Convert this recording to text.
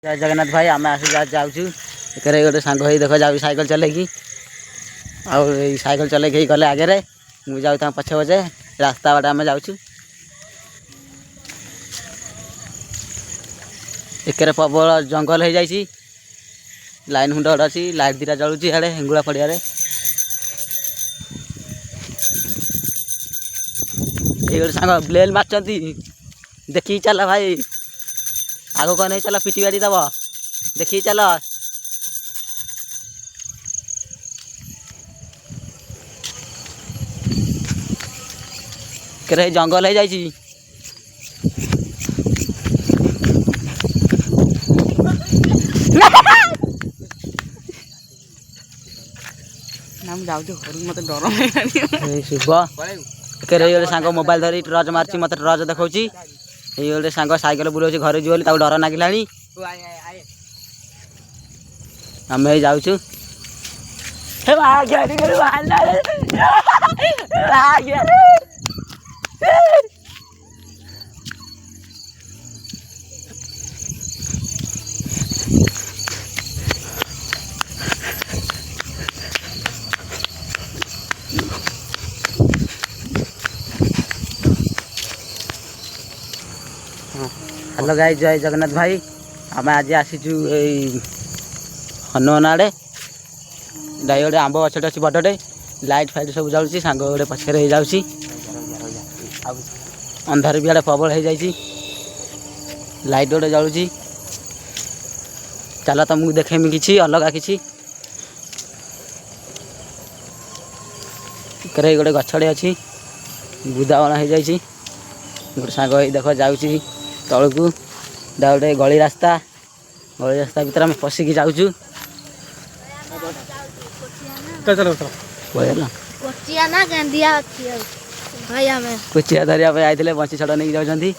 जय जगन्नाथ भाई आम आस जाऊँ गोटे सांग हो देख जाऊ साइकिल चलेगी साइकिल चलेक गले आगे मुझे जाऊँ पछे पछे रास्ता बाटे आम जाऊँ एक प्रबल जंगल हो जाए लाइन हुंड गोटे अच्छी लाइट दीटा जलुची इे हेंगुला पड़िया ये गोटे सांग ब्लेल मार्च देखी चल भाई आग को नहीं चल पिटी बाड़ी दब देखी चल के जंगल हो जाए मत डर शुभ गोटे सांग मोबाइल धरी टर्च मार्च मत टर्च देखा ये गोटे सांग साइकेल बुलाऊँ घर जी डर लगिला आम जाऊँ हेलो गाइस जय जगन्नाथ भाई आम आज आसीचु हनुमान आड़े डाई गोटे आंब गछटे अच्छी बड़टे लाइट फाइट सब जाऊँगी सांग गोटे पछे जाऊँगी अंधार भी आड़े प्रबल हो जाए लाइट गोटे जलुची चल तुमको देखेमी कि अलग कि गोटे गछड़े अच्छी बुदावण हो जाए गोटे सांग देख जाऊँगी तलू गोटे गली रास्ता भर आम पशिकी जाऊँ कोचिया धरिया आइले बंशी छड़ नहीं जाऊँ।